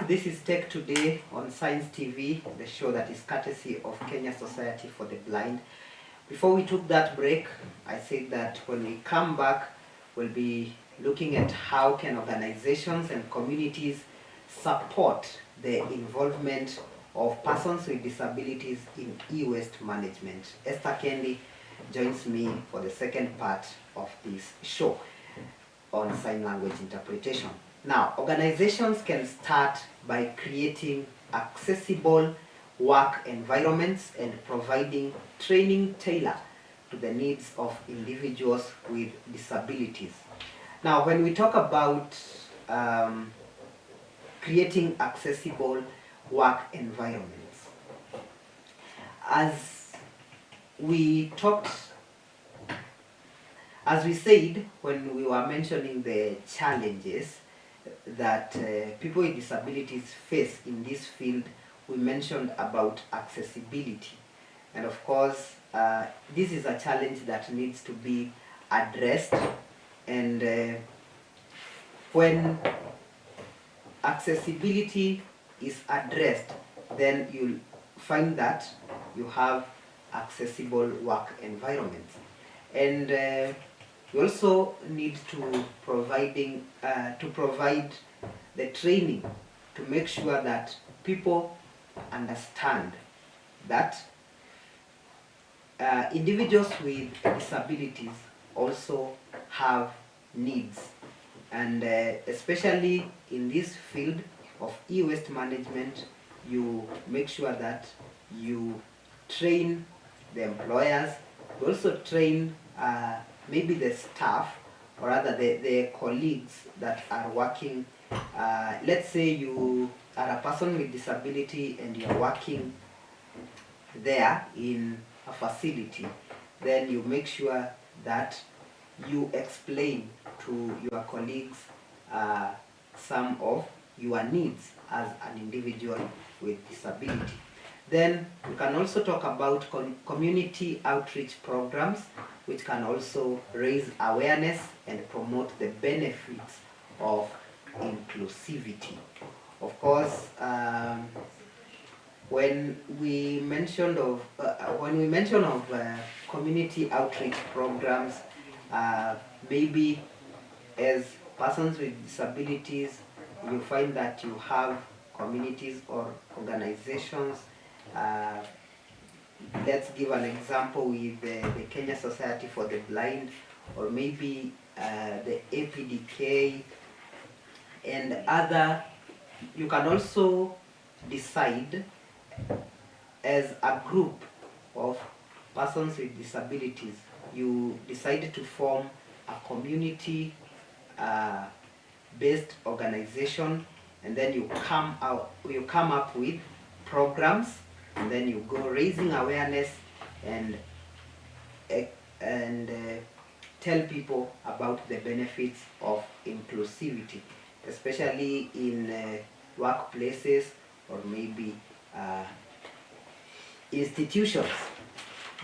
back. This is Tech Today on Science TV, the show that is courtesy of Kenya Society for the Blind. Before we took that break, I said that when we come back, we'll be looking at how can organizations and communities support the involvement of persons with disabilities in e-waste management. Esther Kendi joins me for the second part of this show on sign language interpretation. Now, organizations can start by creating accessible work environments and providing training tailored to the needs of individuals with disabilities. Now, when we talk about creating accessible work environments, as we said when we were mentioning the challenges that people with disabilities face in this field, we mentioned about accessibility. And of course, this is a challenge that needs to be addressed. And when accessibility is addressed, then you'll find that you have accessible work environments. And we also need to provide the training to make sure that people understand that individuals with disabilities also have needs, and especially in this field of e-waste management, you make sure that you train the employers, you also train maybe the staff, or rather the colleagues that are working. Let's say you are a person with disability and you're working there in a facility, then you make sure that you explain to your colleagues some of your needs as an individual with disability. Then we can also talk about community outreach programs, which can also raise awareness and promote the benefits of inclusivity. Of course, when we mention of community outreach programs, maybe as persons with disabilities, you find that you have communities or organizations. Let's give an example with the Kenya Society for the Blind, or maybe the APDK and other. You can also decide as a group of persons with disabilities, you decide to form a community based organization, and then you come up with programs, and then you go raising awareness and tell people about the benefits of inclusivity, especially in workplaces or maybe institutions.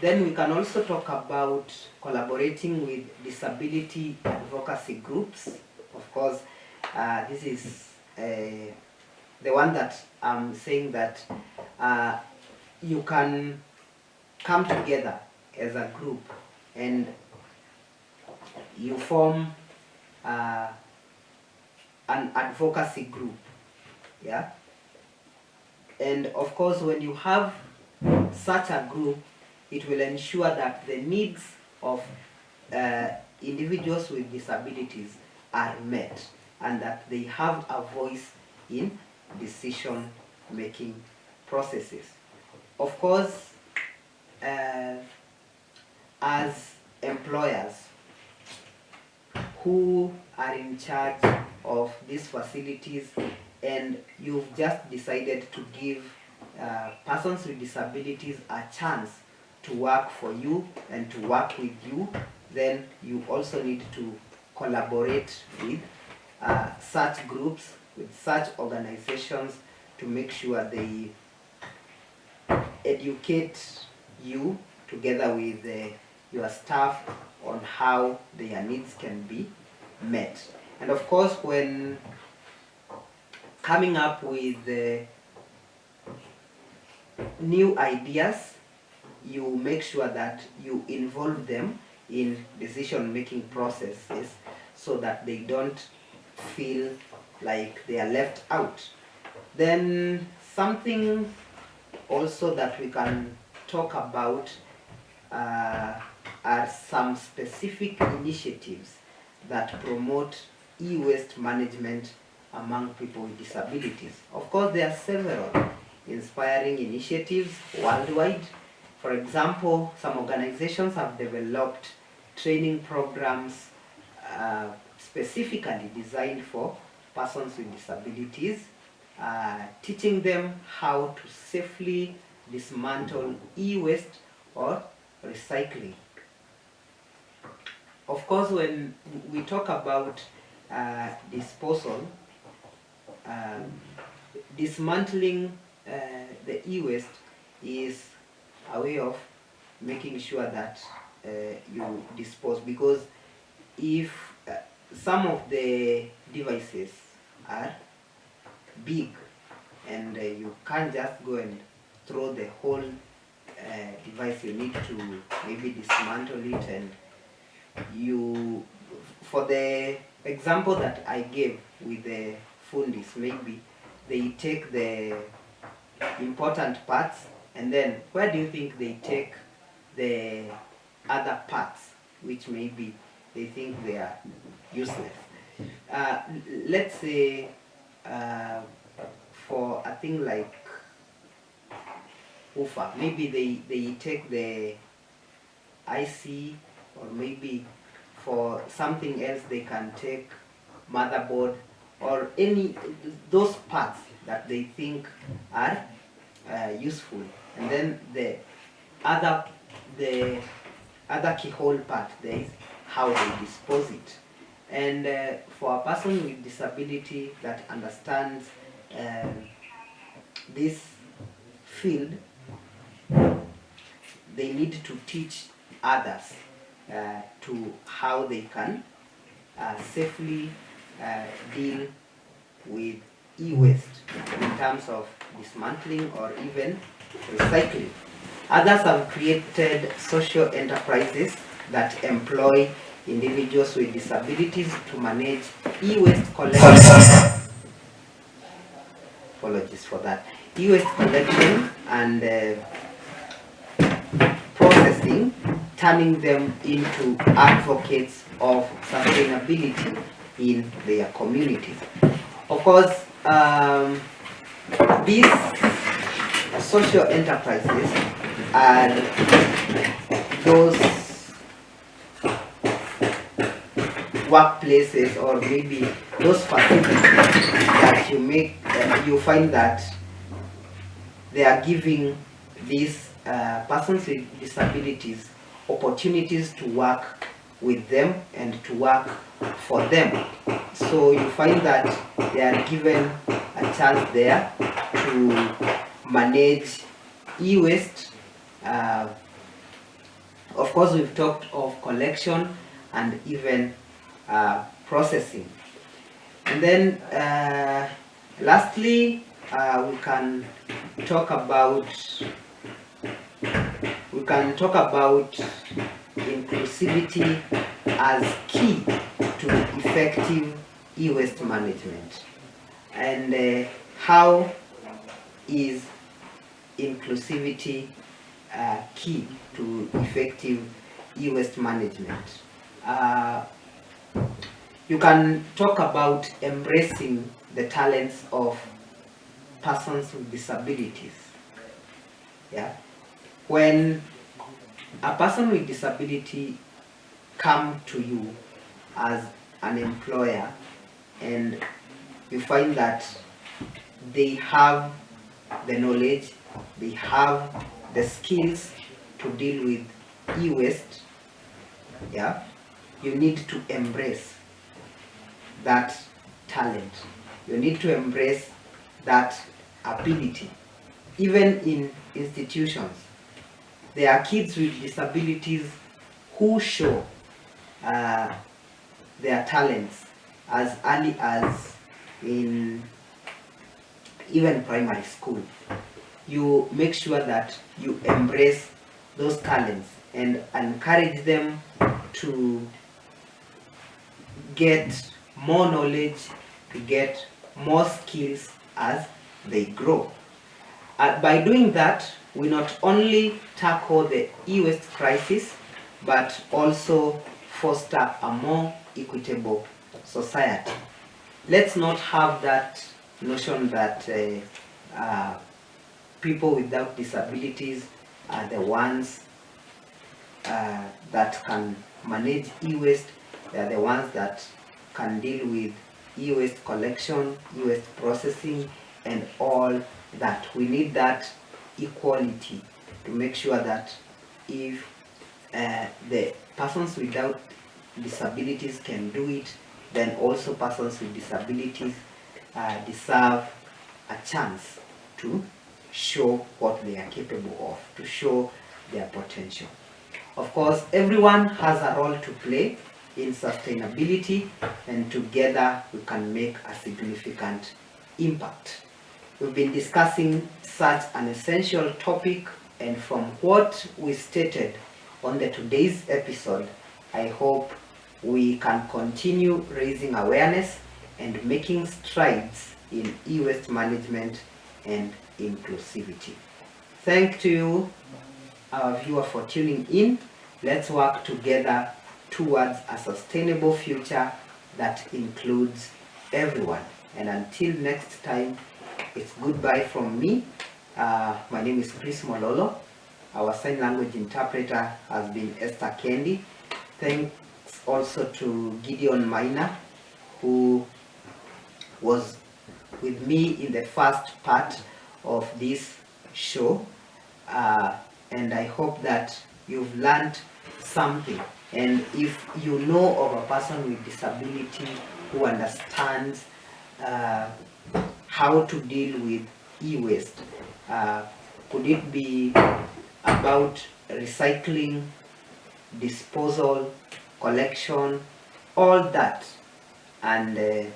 Then we can also talk about collaborating with disability advocacy groups. Of course, this is the one that I'm saying that you can come together as a group and you form an advocacy group, yeah. And of course, when you have such a group, it will ensure that the needs of individuals with disabilities are met, and that they have a voice in decision-making processes. Of course, as employers who are in charge of these facilities, and you've just decided to give persons with disabilities a chance to work for you and to work with you, then you also need to collaborate with such groups, with such organizations, to make sure they educate you together with your staff on how their needs can be met. And of course, when coming up with new ideas. You make sure that you involve them in decision-making processes so that they don't feel like they are left out. Then something also that we can talk about are some specific initiatives that promote e-waste management among people with disabilities. Of course, there are several inspiring initiatives worldwide. For example, some organizations have developed training programs specifically designed for persons with disabilities, teaching them how to safely dismantle e-waste or recycling. Of course, when we talk about disposal, dismantling the e-waste is a way of making sure that you dispose, because if some of the devices are big and you can't just go and throw the whole device, you need to maybe dismantle it. And you, for the example that I gave with the fundis, maybe they take the important parts, and then where do you think they take the other parts which maybe they think they are useless? Let's say for a thing like woofer, maybe they take the IC, or maybe for something else they can take motherboard or any those parts that they think are useful, and then the other keyhole part, there is how they dispose it. And for a person with disability that understands this field, they need to teach others to how they can safely deal with e-waste in terms of dismantling or even recycling. Others have created social enterprises that employ individuals with disabilities to manage e-waste collection. Apologies for that. E-waste collection and processing, turning them into advocates of sustainability in their communities. Of course, these social enterprises are those workplaces or maybe those facilities that you find that they are giving these persons with disabilities opportunities to work with them and to work for them. So you find that they are given a chance there to manage e-waste. Of course, we've talked of collection and even processing. And then lastly, we can talk about inclusivity as key to effective e-waste management. And how is inclusivity key to effective e-waste management? You can talk about embracing the talents of persons with disabilities. Yeah, when a person with disability come to you as an employer and you find that they have the knowledge, they have the skills to deal with e-waste, yeah, you need to embrace that talent. You need to embrace that ability. Even in institutions, there are kids with disabilities who show their talents as early as in even primary school. You make sure that you embrace those talents and encourage them to get more knowledge, to get more skills as they grow. By doing that, we not only tackle the e-waste crisis, but also foster a more equitable society. Let's not have that notion that people without disabilities are the ones that can manage e-waste. They are the ones that can deal with e-waste collection, e-waste processing, and all that. We need that equality to make sure that if the persons without disabilities can do it, then also persons with disabilities deserve a chance to show what they are capable of, to show their potential. Of course, everyone has a role to play in sustainability, and together we can make a significant impact. We've been discussing such an essential topic, and from what we stated on the today's episode, I hope we can continue raising awareness and making strides in e-waste management and inclusivity. Thank you, our viewer, for tuning in. Let's work together towards a sustainable future that includes everyone. And until next time, it's goodbye from me. My name is Chris Mololo. Our sign language interpreter has been Esther Kendi. Thanks also to Gideon Maina, who was with me in the first part of this show. And I hope that you've learned something. And if you know of a person with disability who understands how to deal with e-waste, could it be about recycling, disposal, collection, all that, and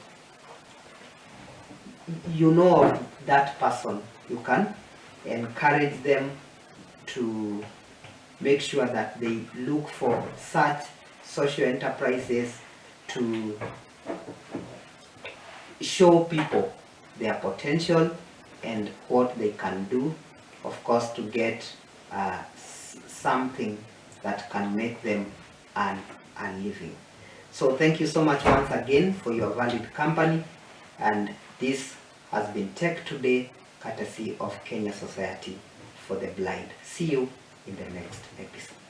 you know of that person, you can encourage them to make sure that they look for such social enterprises to show people their potential and what they can do, of course, to get something that can make them earn a living. So thank you so much once again for your valued company, and this has been Tech Today, courtesy of Kenya Society for the Blind. See you in the next episode.